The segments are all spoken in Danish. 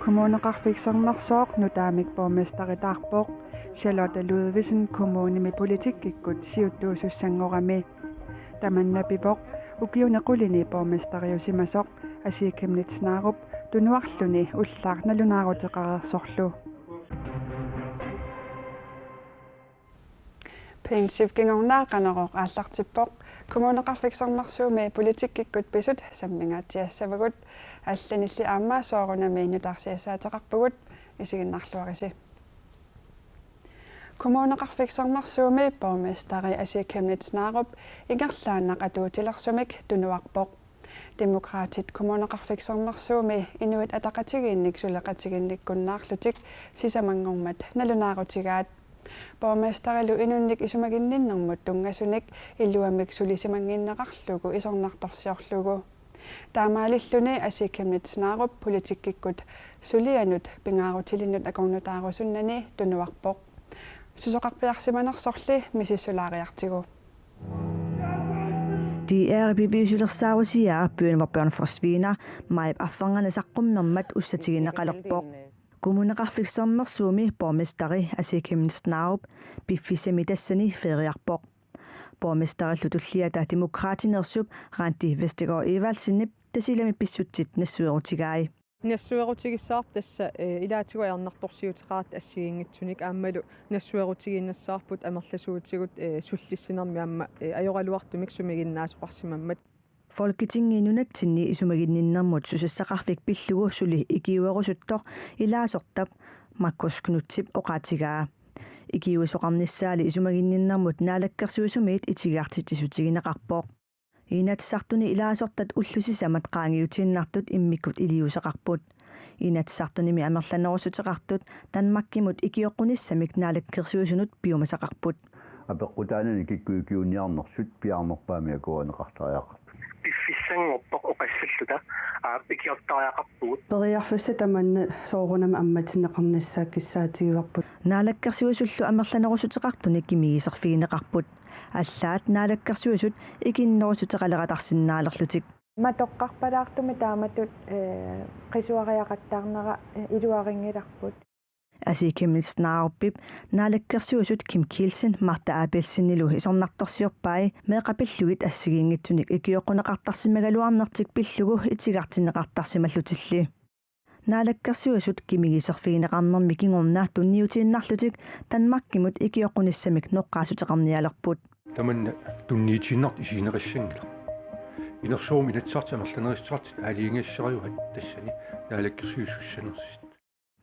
Kommuneqarfiksernersoq nutaamik borgmesteritaarpoq Charlotte Ludvigsen kommunimi politikkikut siuttuusussangorami tamannapivoq ukiunequlini borgmesteriusimasoq asiikimnitsnaarup tunuarluni ullaarnalunaaruteqarersorlu Pingsipkingornaa Qanorooq aallartippoq kommuneqarfiksernersuumi politikkikut pisut sammingaatiassavagut алланилли аамаа соорунами Nutaarsiassaateqarpugut isiginnarluarisi kommuneqarfiksernersuumi borgmesteri asiikimnitsnaarup ingerlaannaq atuutilersumik tunuarpoq demokraatit kommuneqarfiksernersuumi inuit ataqatigiinnik suleqatiginnikkunnaarlutik sisamangormat nalunaarutigaat borgmesterilu inunnik isumaginninnermut tungasunik illuamik sulisimanginneqarlugu isornartorsiorlugu taamaalilluni asiikimnitsnaarup politikkikut sulianut pingaarutilinut akornutaarusunnani tunuarpoq susoqarpiarsimanersorli misissulaariartigu De er beviselersaawasiaa pyynvarpørn forsviner maib affangernes aqumnermat ussatigineqalerpoq kommuneqarfiksernersuumi borgmesteri asiikimnitsnaarup biffisami feriarpoq borgmesterillu tulliata demokraatinersup raanti Vestegård Evalsinip tasilami pissutsit nassuerutigaai Nassuerutigissaarp tassa ilaatiguarnartorsiuteqarat assigiingitsunik aammalu nassuerutigiinnassаарput amerlasuutigut sullissinermi aamma ajoraluartumik sumiginnaasoqarsimammat Folketingiinunatsinni isumaginninnermut susassaqarfik pillugu suli ikiuerusuttoq ilaasortap makkusknutsip oqaatigaa ikiuisoqarnissaali isumaginninnermut naalakkersuusumiit itigaartittisutigineqarpoq Inatsartuni ilaasortat ullusisamat qaangiutiinnartut immikkut iliuseqarput Inatsartunimi amerlanerusuteqartut Danmarkimut ikioqqunисsamик naalakkersuusunut piumasaqarput апеққутаанани киккуикиунниарнерсут пиарнерпаами акуанеқартариақарпут пиффиссангорпоқ оқассаллута пикиортариақарпугут периарфасса таманна соорунама амматинеқарнассаак киссаатигиварпут naalakkersuusullu amerlanerusutеқартуни кимигисерфигинеқарпут аллаат naalakkersuusut ikиннерусутеқалератарсиннаалерлутик матоққарпалаартуми тааматут қисуариақаттаарнера илуарингиларпут Asiikimnitsnaaruppip naalakkersuusut Kim Kielsen Marta Abelsinnilu isornartorsiorpai meeqapillugit assigiingitsunik ikioqqunеqartarsimagaluarnertik pillugu itigartineqartarsimallutilli naalakkersuusut kimigiserfigineqarnermi kingornaa tunniutiinnarlutik Danmarkimut ikioqqunисsamik noqqaasuteqarnialerput tamanna tunniitiinnart isiineqissangila inersuumi natsarta amerlanerissaartit aaliingasseriuhat tassani naalakkersuusussanersit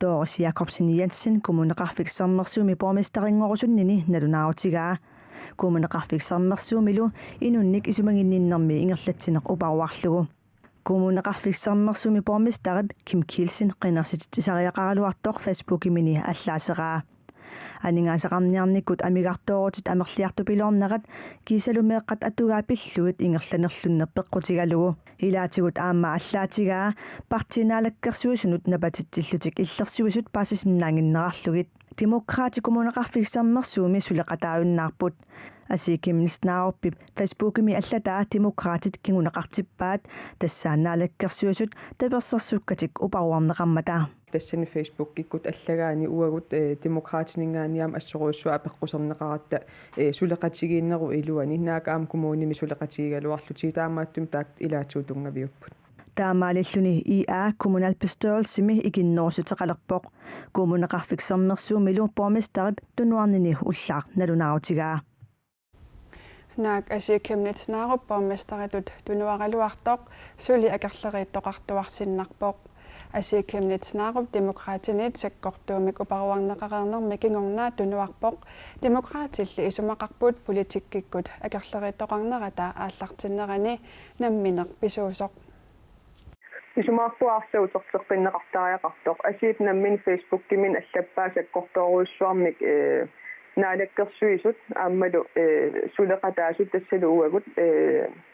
Doris Jacobsen Jensen kommuneqarfiksernersuumi borgmesteringorusunnini nalunaarutigaa kommuneqarfiksernersuumilu inunnik isumaginninnermi ingerlatsineq uparuarlugu kommuneqarfiksernersuumi borgmesterip Kim Kielsen qinnersittisariaqaraluartoq Facebookimini allaaseraa Aningaasaqarniarnikkut amigartoorutit amerliartupilornerat kiisalumeeqqat atugaa pilluit ingerlanerlunner peqqutigalugu ilaatigut aamma allaatigaa partinaalakkersuusunut napatittillutik illersuusut paasisinnaanginnerarlugit demokraati kommuneqarfiksernersuumi suleqataayunnaarput asiikimnitsnaaruppip Facebookimi allataa demokraatit kinguneqartippaat tassaannaalakkersuusut tapersersukkatik uparuarneqarmata тассани Facebook киккут аллагаани уагут демократинингаaniam ассоруussуа апеққусернеқаратта сулеқатигииннеру илуани наакаам коммуними сулеқатигигалуарлути таамааттум таакт илаатиутунгавиуппут таамаалиллуни IA kommunalbestørelsesimi ikinnerusutеқалерпоқ kommuneqarfiksernersuumilu borgmesterip tunuarnini ullaar nalunaarutigaa Naak asiikimnitsnaarup borgmesteritut tunuaraluartoq suli akerleriittoqartuarsinnarpoq asiikimnitsnaarup demokraatinit sakkortuumik uparuarneqaqarnermi kingornaa tunuarpoq demokraatilli isumaqarput politikkikkut akerleriittoqarnerata aallartinnerani nammineq pisuusoq исумаарпуаарсаутерсеққиннеқартариақартоқ асиит наммин Facebook-кимин аллаппаа саккортооруйссуармик наалаккерсуисут ааммалу сулеқатаасут тассалу уагут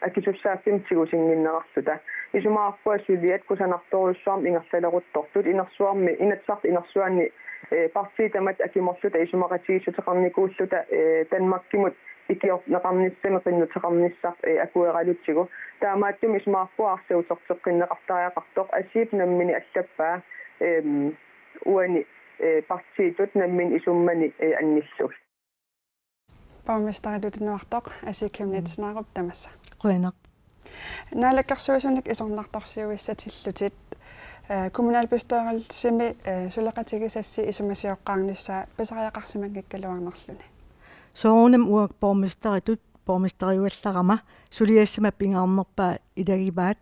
акисуссааффим тигусингиннеқарлута исумаарпуа сулиат кусанарторуйссуарм ингерлалеруттортут инерсуарми инатсарт инерсуанни партиитамат акиморлута исумақатигиссутеқарникууллута Danmarkimut ikiorneqarnissami qinnutaqarnissaq akueralutigu taamaattum ismaarpuarsuusorteqqinnaqartariaqartoq asiip nammini allappa uani partiitut nammin isummani annillu borgmesterit nuartoq asiikimnitsnaarup tamassa Quenaq naalakkarsuusunik isornartorsiuissatilutit kommunalbestørelsimi suleqatigisassi isumasiоqqaarnissaa pisariaqarsimanngikkaluarnerluni soorunam uak borgmesteritut borgmesteriuallarama suliassama pingaarnerpaa ilagivaat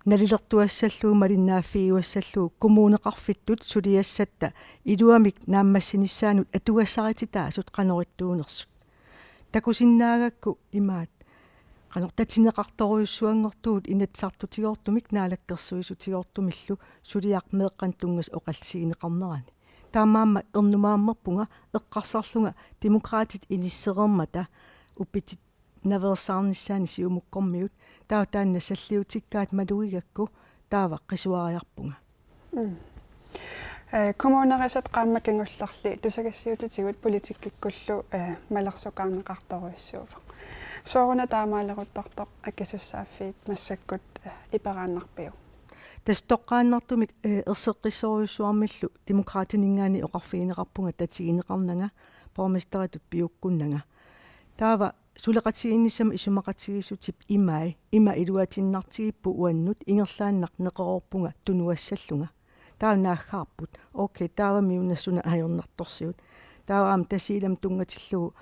nalilertuassalluu malinnaaffiuassalluu kommuneqarfittut suliassatta iluamik naammassinissaanuut atuassarititaa qanorituunersut takusinnaagakku imaat qanortatineqartoruissuangortuut inatsartutigoortumik naalakkersuisutigoortumillu suliaqmeeqqan tungas oqalsigineqarnerani taamaamma ernumaammerpunga eqqarsarlunga demokraatit inisserermata uppitit naversaarnissaani siumukkormiut tautaanna salliutikkaat maluigakku taava qisuariarpunga kommunerisat qaammakingullarli tusagassiutitigut politikkikkullu malersukaarneqartoruissuuva sooruna taamaaleruttortoq akkisussaaffiit massakkut iperaannarpiu tastoqqaannartumik erseqqissoruissuarmillu demokraatiningaani oqarfigineqarpunga tatigineqarnanga borgmesteritut piukkunnanga taava suleqatiginnissama isumaqatigisutip ima iluatinnartigippu uannut ingerlaannaq neqerorpunga tunuassallunga taava naaggaarput okay taava miunassuna ajornartorsiut taava am tasiilam tungatillugu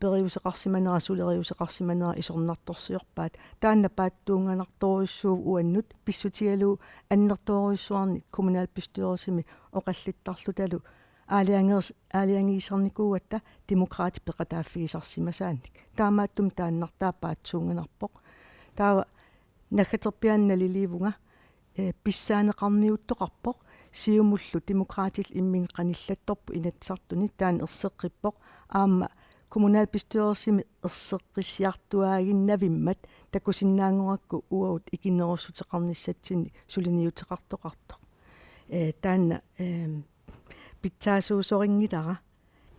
periuseqarsimanera suleriuseqarsimanera isornartorsiorpaat taanna paattuunganartoruissuuv uannut pissutigalu annertoruissuarni kommunalbestørelsimi oqallittarlutalu aaliangiisarnikuuatta demokraati peqataaffigisarsimasaanik taamaattum taannartaappaatsuunganarpoq taava naggaterpiannaliliivunga pissaaneqarniuttoqarpoq siumullu demokraatil immin qanillattorpu inatsartuni taan erseqqippoq aamma kommunalbestørelsimi erseqqisiartuaaginnavimmat takusinnaangorakku uaut ikinerussutеқарниссатсини suliniuteqartoqartoq taanna pitsaasuusoringilara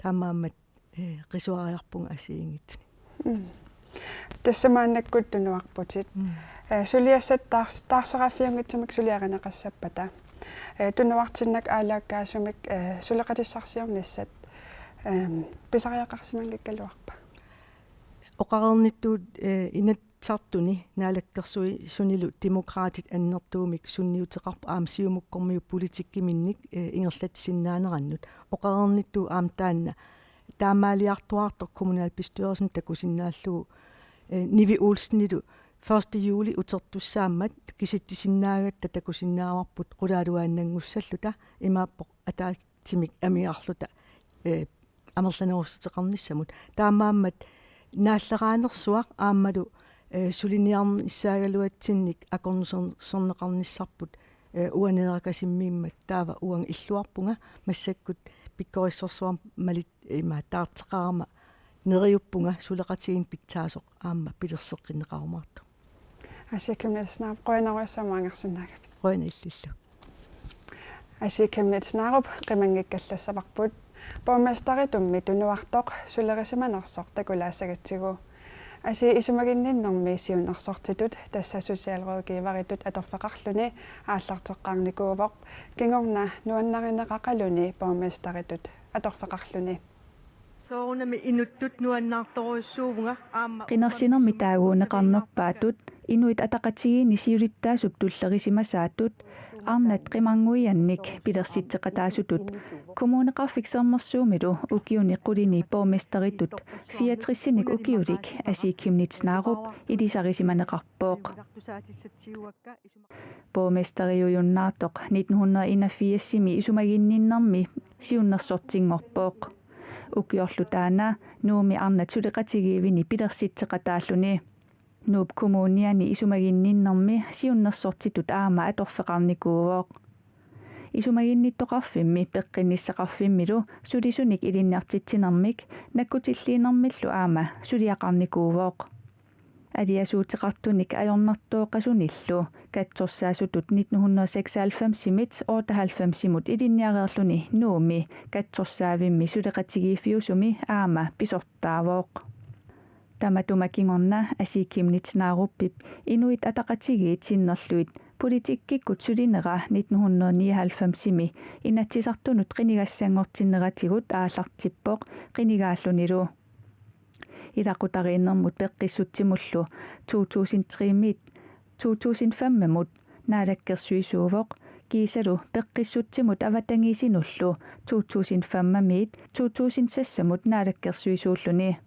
taamaammat qisuariarpunga asiingitsuni тассамааннаккут тунуарпутит сулиассат таарсераффиунгитсумик сулиаринеқассаппата тунуартиннак аалааккаасумик сулеқатиссарсиорниссат писариақарсимангиккалуарпа оқарерниттуут инатсартуни наалаккерсуи сунилу демократит аннертуумик сунниутеқарпу аам сиумуккормиу политиккиминник ингерлатсиннаанераннут оқарерниттуу аам таанна таамаалиартуартор kommunalbestørelsen такусиннааллугу Nivi Olsennilu 1. juli utertussaammat kisittisinnaaгаtta takusinnaawарпут qulaaluaannanngussalluta imaappoq ataatsimik amiarluta amerlanerussutеқарnissamut taamaammat naalleraanерsuaq aammalu suliniarnissaaгаluatsinnik akornuserneqarnissarput uaneerakasimmiimmat taava uang illuarpunga massakkut pikkorissorsuam malit ima taarteqarama neriuppunga suleqatigin pittaasoq aamma pilerseqqineqarumaartu асикимнитснаарп qoinaruissamаангерсинаагапит qoinillillu асикимнитснааруп qimangikkallassapарпут borgmesteritумми тунуартоq сулерисиманерсоқ такулаассагатсигу аси исумагинниннэрми сиуннерсортитут тасса социалrådgivaritut аторфеқарлуни ааллартеққарникуувоқ кингорна нуаннаринеқақалуни borgmesteritut аторфеқарлуни соорунами инуттут нуаннаарторуйссуувнга аама qinnersinermi taaguuneqarnerpaatut inuit ataqatigiini siulittaasup tullerisимасаатут арнат qimangуiannik pilersitteqataasutut kommuneqarfiksermersuumilu ukiuni qulini borgmesteritut 64-sinik ukiulik asiikimnitснaarup ilisarisimaneqarpooq borgmesteriujunnaartoq 1981-simi isumaginninnermi siunnersortingorpooq ukiorlu taana nuumi arnat suleqatigiivini pilersitteqataalluni nuup kommuniani isumaginninnermi siunnersortitut aama atorfeqarnikuuvooq isumaginnittoqarfimmi peqqinissaqarfimmilu sulisunik ilinniartitsinermik nakkutilliinermillu aama suliaqarnikuuvooq aliasuuteqartunik ajornartooqasunillu katsorsaasutut 1996-simit 98-simut ilinniareerluni nuumi katsorsaavimmi suleqatigiiffiusumi aama pisortaavooq Tamatuma asiikimnit naaruppip inuit ataqatigiit sinnerluit politikkikut sulinera 1999 inatsisartunut qinigassangortinneratigut aallartippoq qinigaallunilu ilaqutariinnermut peqqissutsimullu 2003 mut naalakkersuisuuvoq kiisalu peqqissutsimut avatangiisinullu 2005 mut naalakkersuisuulluni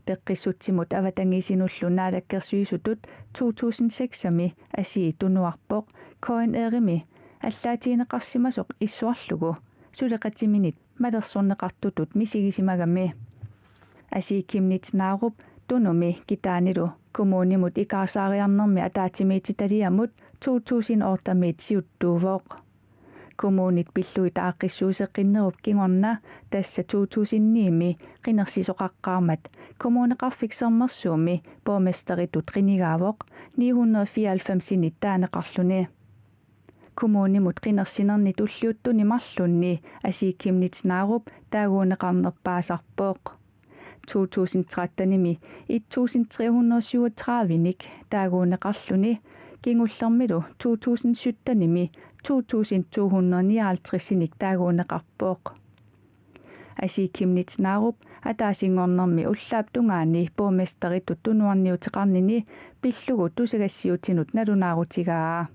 peqqissutsimut avatangiisinullu naalakkersuisutut 2006 asi tunuarpoq KNRimi аллаатиинеқарсимасоқ иссуарлугу сулеқатиминит малерсорнеқартутут мисигисимагами асиикимнит нааруп тунуми китаанилу коммунимут икаасаариарнэрми атаатимиититалиамут 2008 сиуттуувоқ коммунит пиллуит ааққиссуусеққиннеруп кигорна тасса 2009 қинерсисоқаққармат коммунеқарфиксермерсууми борместеритут қинигаавоқ 994 таанеқарлуни коммунимут қинерсинерни туллиуттуни марлунни асиикимнит нааруп таагуунеқарнерпаасарпооқ 2013-ними 1337-ник таагуунеқарлуни кингуллермилу 2017-ними 2259-ник таагуунеқарпооқ асиикимнит нааруп атаасингорнэрми уллаап тунгаани борместеритут тунуарниутеқарнини пиллугу тусагассиутинут налунаарутигаа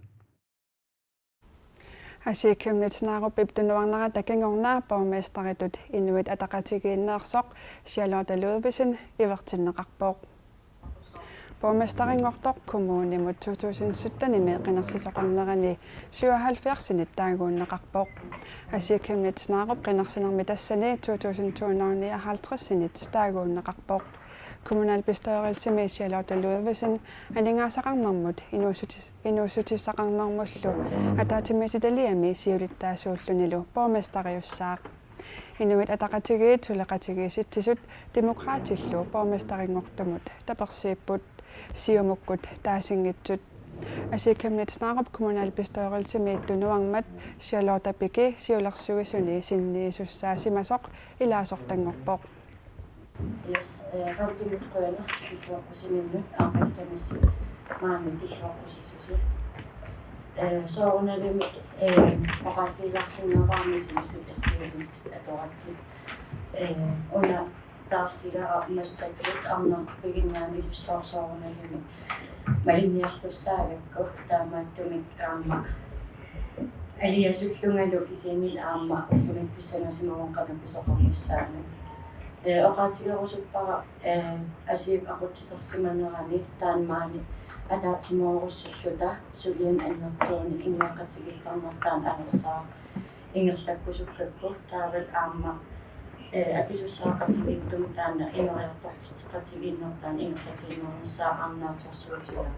асиикимнит нааруп иптунуарнера такингорнаа борместеритут инуит атақатигииннеерсоқ сиалооталуувисин ивертиннеқарпооқ борместерингортоқ коммунимут 2017-ними қинерсисоқарнерани 77 таагууннеқарпооқ асиикимнит нааруп қинерсинерми тассани 2259 таагууннеқарпооқ kommunalbestyrelsemi сиалооталуувисин алингаасақарнэрмут инуусутиссақарнэрмуллу атаатимиситалиами сиулиттаасууллунилу борместериуссаақ инуит атақатигиит сулеқатигииситсисут демократиллу борместерингортумут таперсииппут сиумуккут таасингитсут асиикимнит нааруп kommunalbestyrelsemi тунуармат сиалоотапики сиулерсуисуни синниисуссаасимасоқ илаасортангорпоқ Yes, rauttimut qoyanaq tikilluaqqusiminut aaqaltamassi maami tikilluaqqusisusut soorunalumit oqaatiilarsunnervaarmisissut assigamit atoratsit una taarsiga massakut arnerpiginnaami soorunalumit malinniartussaagakku taamaattumik aamma aliasullungalu kisianil aamma ullumit pissanasimuanqanapisoqarnissaana oqaatigerusuppaqa asiip aqutsisersimanerani taanmaani ataatimoorussulluta sulian annertuuni ingaaqatigittarnertaan anersaa ingerlakkusukkakku taavat aamma apisussaaqatigittum taana ineriartortitiqatiginnertaan ingerlatiginnernissaa aarnaartorsuutigaa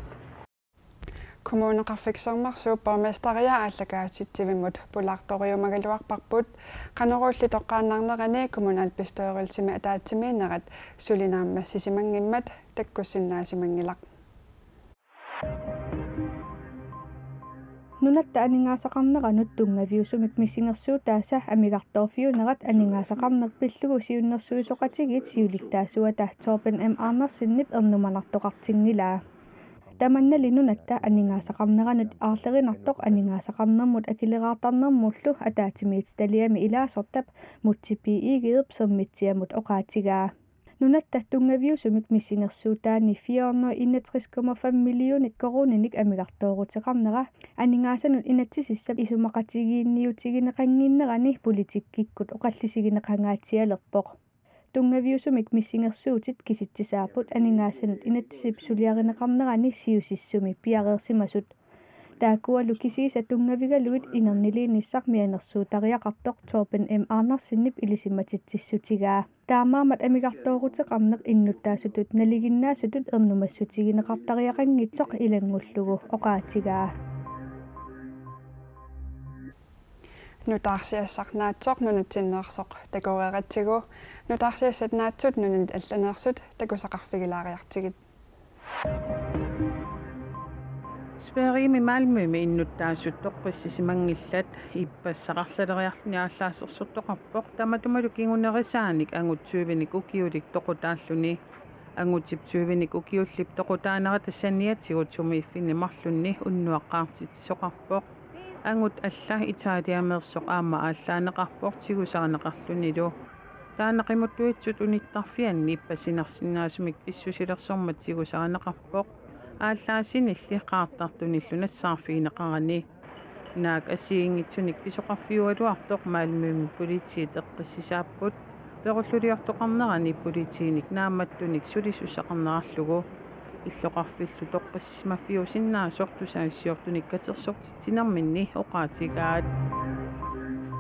kommuneqarfiksermarsuu bormestaria ааллакаатитсивимут пулаарториумагалуарпарпут Qanorooqli тоққааннарнерани kommunalbestyrelsimi атаатсимиинерат сулинаамма сисимангиммат таккуссиннаасимангилақ нунатта анингаасақарнеранут тунгавиусумик миссингерсуу тааса амигарторфиунерат анингаасақарнерпиллугу сиуннэрсуисоқатигит сиулиттаасуата Torben M Andersenнип эрнуманартоқартингилаа таманнали нунатта анингаасақарнеранут аарлеринартоқ анингаасақарнермут акилераартарнермуллу атаатимиитсталиами илаасортап мутсипи игиерп сэрмитсиамут оqaatigaa нунатта тунгавиусумик миссингерсуутаани 461,5 миллионит коруниник амигартоорутеқарнера анингаасанут инатсисиссап исумақатигиинниутигинеқангиннерани политиккиккут оқаллисигинеқангаатсиалерпоқ тунгавиусумик миссингерсуутит киситсисаапут анингаасанут инатсисип сулиаринеқарнерани сиусиссуми пиареерсимасут таакуалу кисииса тунгавигалуит инернилииниссақ мианерсуутариақартоқ Torben M Andersenнип илисиматитсиссутигаа таамаамат амигартоорутеқарнеқ иннуттаасутут налигиннаасутут эрнумассутигинеқартариақангитсоқ илангуллугу оqaatigaa Nutaarsiassat naatsoq nunatsinneersoq takureeratsigu Nutaarsiassat naatsut nunat allaneersut takusaqarfigilaariartigit Sperimi Malmømi innuttaasut toqqissisimanngillat ippassaqarlaleriarluni aalлаасерсурtoqarpoq tamatumalu kingunerisaanik angutsuuvinik ukiulik toqutaalluni ангутипсуивиник укиуллип тоқутаанера тассанниатигут сумииффинни марлунни уннуаққаартитсоқарпоқ ангут алла итаалиамеерсоқ аама ааллаанеқарпоқ тигусарнеқарлунилу таанақимуттуитсут униттарфианни иппасинарсинаасумик писсусилерсормат тигусарнеқарпоқ ааллаасинилли qaartartunillu nassаарфиинеқарани наак асиингитсуник писоқарфиуалуартоқ маалмуми политиит эққиссисааппут перуллулиортоқарнерани политииник нааматтуник сулисуссақарнерарлугу иллоқарфиллу тоққиссимаффиусиннаасор тусаассиортуник катерсортитсинарминни оқаатигаат.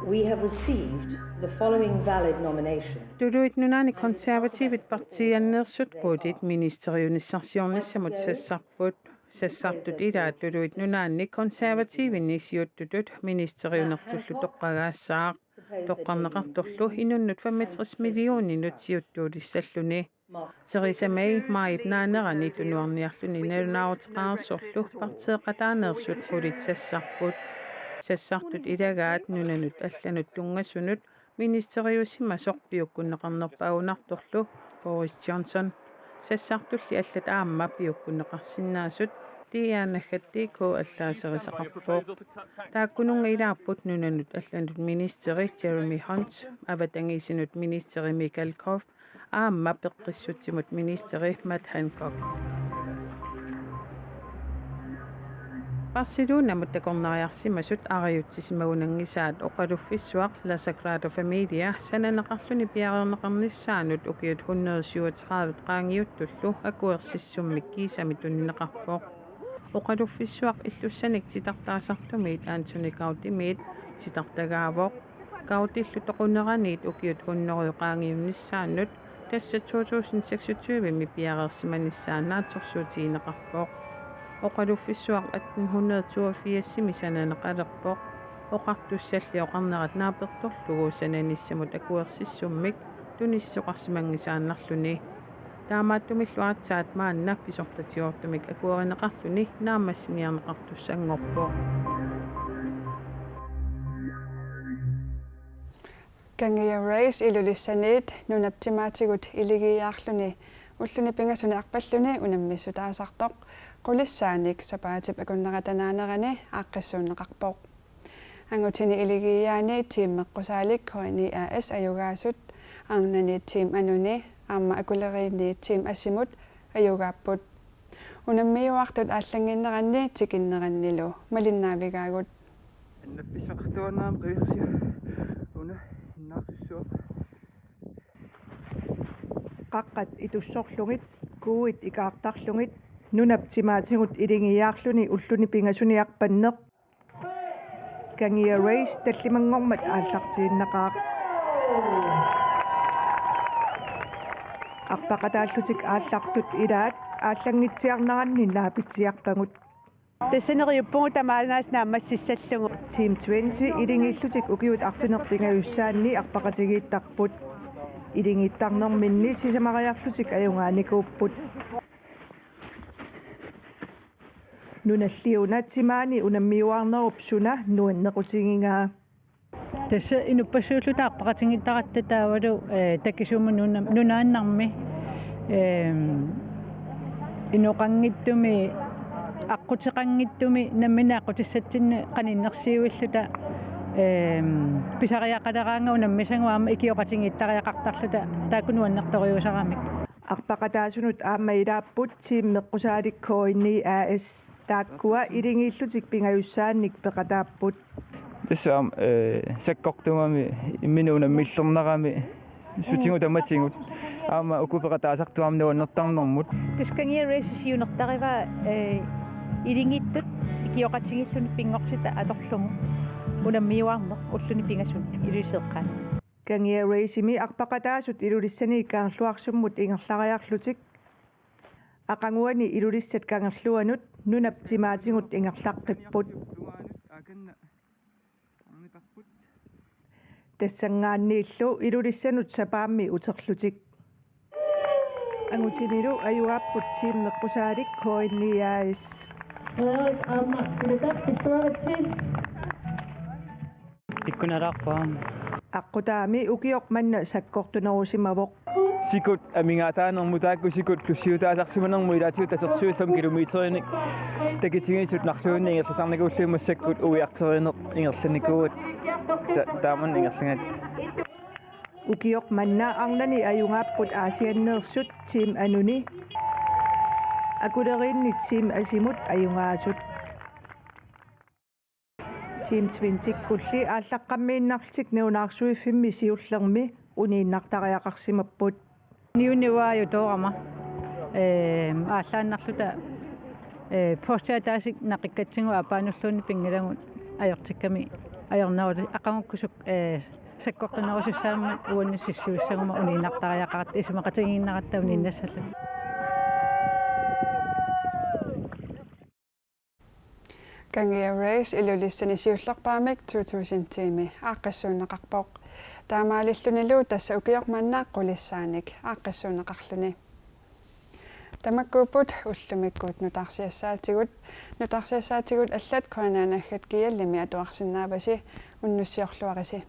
We have received the following valid nomination. Tuluit nunani konservatiivit partiannersut quutit ministeriunissarsiornissamut sassartut ilaat tuluit nunaanni konservatiivinni siuttutut ministeriunertullu toqqagaassaaq toqqarneqartorlu inunnut 65 millioninut siuttuulissalluni Theresa May maayit naanerani tunuarniarluni nalunaaruteqaarsorlu partieqataaneersut qulit sassartut ilagaat nunanut allanut tungassunut ministeriussima sorpiukkunneqarnerpaunartorlu Boris Johnson sassartulli allat aamma piukkunneqarsinnaasut tiiaanagatti ko allaaserisaqarpoq taakkununga ilaarput nunanut allanut ministeri Jeremy Hunt avatangiisinut ministeri Michael Gove aamma peqqissutsimut ministeri Matt Hancock. Barcelona muttakornariarsimasut ariutsisimaunnangisaat oqaluffissuaq La Sagrada Familia sananeqarluni piareerneqarnissaanut ukiut 137 qaangiuttullu akuersissummik kiisamit unneqarpoq oqaluffissuaq illussanik titartaasartumit Anthony Gaudimit titartagaavoq Gaudillu toqunneraniit ukiut 100 qaangiunnissaanut tassa 2026 mi piareersimanissaannaatsorsuutiineqarpoq oqaluffissuaq 1882 misananeqalerpoq oqartussalli oqarnerat naapertorlugu sananissamut akuersissummik tunissoqarsimangisaannarluni taamaattumillu aatsaat maanna pisortatiortumik akuerineqarluni naamassiniarneqartussanngorpoq Gangia race ilulissaniit nunaptimaatigut iligiaarluni ulluni pingasuni arpalluni unammissutaasartoq qulissaanik sapaatip akunneratanaanерани aaqqissuunneqarpoq angutini iligiaani tiimmeqqusaalik hoini AS ayugaasut aarnani tiim anuni aamma akuleriini tiim asimut ayugaapput unammiuartut aallanginneranni tikinnerannilu malinnaavigaagut annaffisaqtuarnaam qivirsiu una innaarsussuaq qaqqat itussorlugit kuuit ikaartarlugit nunaptimaatigut ilingiaarluni ulluni pingasuniarpanneq Gangia race tallimangormat aallartiinneqaaq arpaqataallutik aallartut ilaat aallangitsiarneranni naapitsiarpangut тассанериуппугу тамаанаас наамассиссаллугу Team 20 илингииллутик укиут арфинерпингаюссаанни арпақатигииттарпут илингиттарнерминни сисамариарлутик аюнгааникууппут нуналлиунатсимаани унаммиуарнеруп суна нуаннеқутигингаа тасса инуппассууллута арпақатигиттаратта таавалу таккисууму нунааннарми инуқангиттуми аққутеқангиттуми намминааққутиссатсинна қаниннерсиуиллута писариақалераанга унаммисангуаама икиоқатингиттариақартарлута тааккунуаннерториусарамик арпақатаасунут аама илааппут тиммеққусааликкоинни AS тааккуа илингииллутик пингаюссаанник пеқатааппут тассаам саккортугами имминуунаммиллернерами сутингу таматингут аама укупеқатаасартуам нуаннертарнэрмут тускангиа рейсисиунертарива илингиттут икиоқатингиллуни пингортита аторлугу унаммиуарнеқ уллуни пингасун илуисеэққаан Gangia race mi arpaqataasut ilulissani kaangerluarsumмут ингерлариарлутик ақангуани илулиссат кангерлуанут нунаптимаатингут ингерлаққиппут тассангааннииллу илулиссанут сапаамми утерлутик ангутинилу аюааппут тиммеққусаалик коинниаис аама кулатапписуарати иккунараарфаам аққутаами укиоқ манна саккортунерусимавоқ sikut amingaataannermu taakku sikut plussiutaasarsimannermu ilaatiut tasersuut 5 kilometerinik takitingisut narsuunni ingerlasarnikuulluumassakkut uiarterineq ingerlanikuut taaman ingerlangat ukiok manna arnani ayungaapqut aasianneersut team anuni akulerinni team asimut ayungaasut team 20 kulli ааllaqqammiinnartik neunaarsuiffimmi siullermi uniinnartariaqarsimapput niuniuaaju toorama ааллааннарлута постиатаасик нақиккатсигу апаануллуунни пингилагут аёртикками аёрнерут ақангуккусук саккоққинерусуссаама уаннссиссуиссагума унииннартариақарат исумақатигииннаратта унииннассаллу Qangia race ilulissani siullerpaamik 2000 tiimi aaqqassuunneqarpoq taamaalillunilu tassa ukiormannaaq qulissaanik aaqqassuunneqarluni tamakkuuput ullumikkuut nutaarsiassaatigut allat kuanaanaggat kiallimi atuarsinnaavasi unnussiorluarisi